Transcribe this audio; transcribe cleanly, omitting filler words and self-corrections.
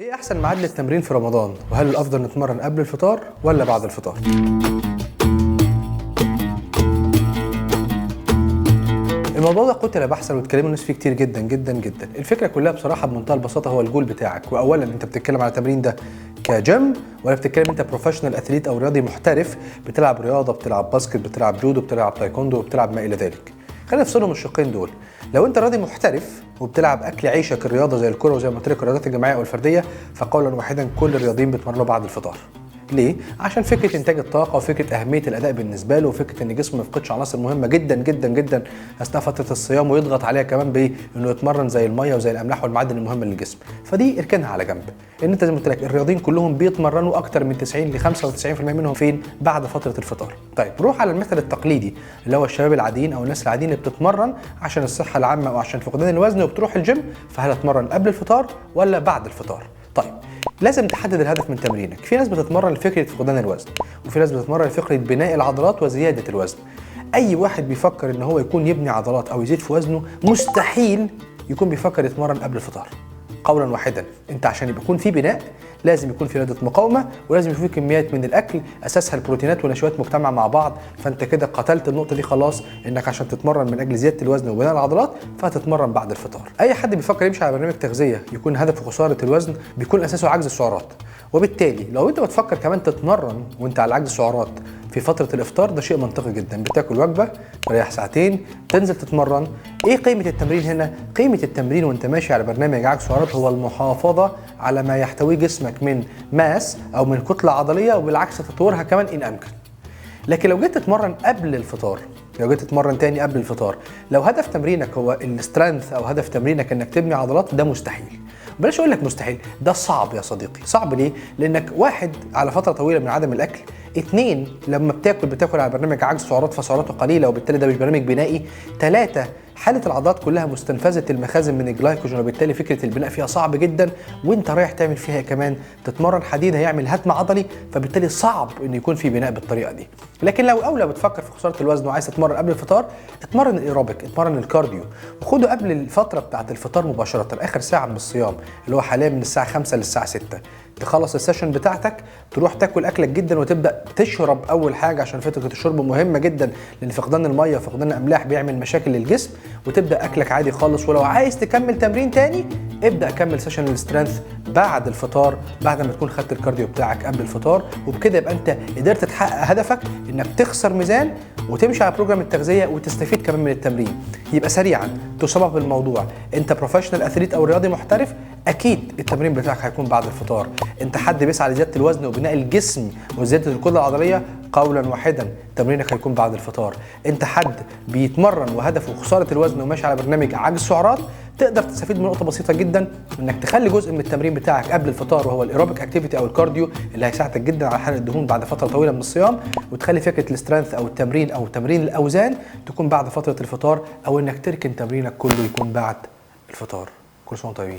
ايه احسن ميعاد للتمرين في رمضان؟ وهل الافضل نتمرن قبل الفطار ولا بعد الفطار؟ الموضوع ده قتل بحثا واتكلموا الناس فيه كتير جدا جدا جدا. الفكره كلها بصراحه بمنتهى البساطه هو الجول بتاعك، واولا انت بتتكلم على التمرين ده كجيم ولا بتتكلم انت بروفيشنال اثليت او رياضي محترف بتلعب رياضه، بتلعب باسكت، بتلعب جودو، بتلعب تايكوندو، وبتلعب ما الى ذلك. خلينا نفصلهم الشقين دول. لو انت رياضي محترف وبتلعب اكل عيشك الرياضه زي الكره وزي ما قلت لك الرياضات الجماعيه او الفرديه، فقولا واحدا كل الرياضيين بيتمرنوا بعد الفطار. ليه؟ عشان فكره انتاج الطاقه وفكره اهميه الاداء بالنسبه له وفكره ان الجسم ما يفقدش عناصر مهمه جدا جدا جدا اثناء فتره الصيام ويضغط عليها كمان بانه يتمرن زي الميه وزي الاملاح والمعادن المهمه للجسم. فدي اركنها على جنب. ان انت زي ما قلت لك الرياضيين كلهم بيتمرنوا اكتر من 90 ل 95% منهم فين؟ بعد فتره الفطار. طيب روح على المثل التقليدي اللي هو الشباب العاديين او الناس العاديين اللي بتتمرن عشان الصحه العامه او عشان فقدان الوزن وبتروح الجيم، فهل اتمرن قبل الفطار ولا بعد الفطار؟ طيب لازم تحدد الهدف من تمرينك. في ناس بتتمرن لفكره فقدان الوزن، وفي ناس بتتمرن لفكره بناء العضلات وزياده الوزن. اي واحد بيفكر ان هو يكون يبني عضلات او يزيد في وزنه مستحيل يكون بيفكر يتمرن قبل الفطار. قولا واحدا انت عشان يكون في بناء لازم يكون في رياضه مقاومه، ولازم يكون في كميات من الاكل اساسها البروتينات والنشويات مجتمعه مع بعض. فانت كده قتلت النقطه دي خلاص، انك عشان تتمرن من اجل زياده الوزن وبناء العضلات فهتتمرن بعد الفطار. اي حد بيفكر يمشي على برنامج تغذيه يكون هدفه خساره الوزن بيكون اساسه عجز السعرات. وبالتالي لو انت بتفكر كمان تتمرن وانت على عجز السعرات في فتره الافطار، ده شيء منطقي جدا. بتاكل وجبه، تريح ساعتين، تنزل تتمرن. ايه قيمه التمرين هنا؟ قيمه التمرين وانت ماشي على برنامج عجز سعرات هو المحافظه على ما يحتويه جسمك من ماس او من كتله عضليه، وبالعكس تطورها كمان ان امكن. لكن لو جيت تتمرن قبل الفطار، لو جيت تتمرن تاني قبل الفطار، لو هدف تمرينك هو السترينث او هدف تمرينك انك تبني عضلات، ده مستحيل. بلاش اقول لك مستحيل، ده صعب يا صديقي. صعب ليه؟ لانك واحد على فتره طويله من عدم الاكل، اتنين لما بتاكل على برنامج عجز سعرات فسعراته قليله وبالتالي ده مش برنامج بنائي، تلاته حاله العضلات كلها مستنفذه المخازن من الجلايكوجين وبالتالي فكره البناء فيها صعب جدا، وانت رايح تعمل فيها كمان تتمرن حديد هيعمل هدم عضلي، فبالتالي صعب ان يكون في بناء بالطريقه دي. لكن لو اولى بتفكر في خساره الوزن وعايز تتمرن قبل الفطار، اتمرن الايروبيك، اتمرن الكارديو، وخده قبل الفتره بتاعه الفطار مباشره، اخر ساعه من الصيام اللي هو حاليا من الساعه 5 للساعه 6. تخلص السيشن بتاعتك تروح تاكل اكلك جدا وتبدا تشرب اول حاجه، عشان فتره الشرب مهمه جدا لان فقدان الميه وفقدان الاملاح بيعمل مشاكل للجسم، وتبدا اكلك عادي خالص. ولو عايز تكمل تمرين تاني ابدا كمل سيشن السترينث بعد الفطار، بعد ما تكون خدت الكارديو بتاعك قبل الفطار. وبكده يبقى انت قدرت تحقق هدفك انك تخسر ميزان وتمشي على بروجرام التغذيه وتستفيد كمان من التمرين. يبقى سريعا تصمم بالموضوع، انت بروفيشنال اثليت او رياضي محترف، اكيد التمرين بتاعك هيكون بعد الفطار. انت حد بيسعى لزياده الوزن وبناء الجسم وزياده الكتله العضليه، قولا واحدا تمرينك هيكون بعد الفطار. انت حد بيتمرن وهدفه خساره الوزن وماشي على برنامج عجز سعرات، تقدر تستفيد من نقطه بسيطه جدا، انك تخلي جزء من التمرين بتاعك قبل الفطار وهو الايروبيك اكتيفيتي او الكارديو اللي هيساعدك جدا على حرق الدهون بعد فتره طويله من الصيام، وتخلي فكره السترينث او التمرين او تمرين الاوزان تكون بعد فتره الفطار، او انك تركن تمرينك كله يكون بعد الفطار. كل سنه وانتم طيبين.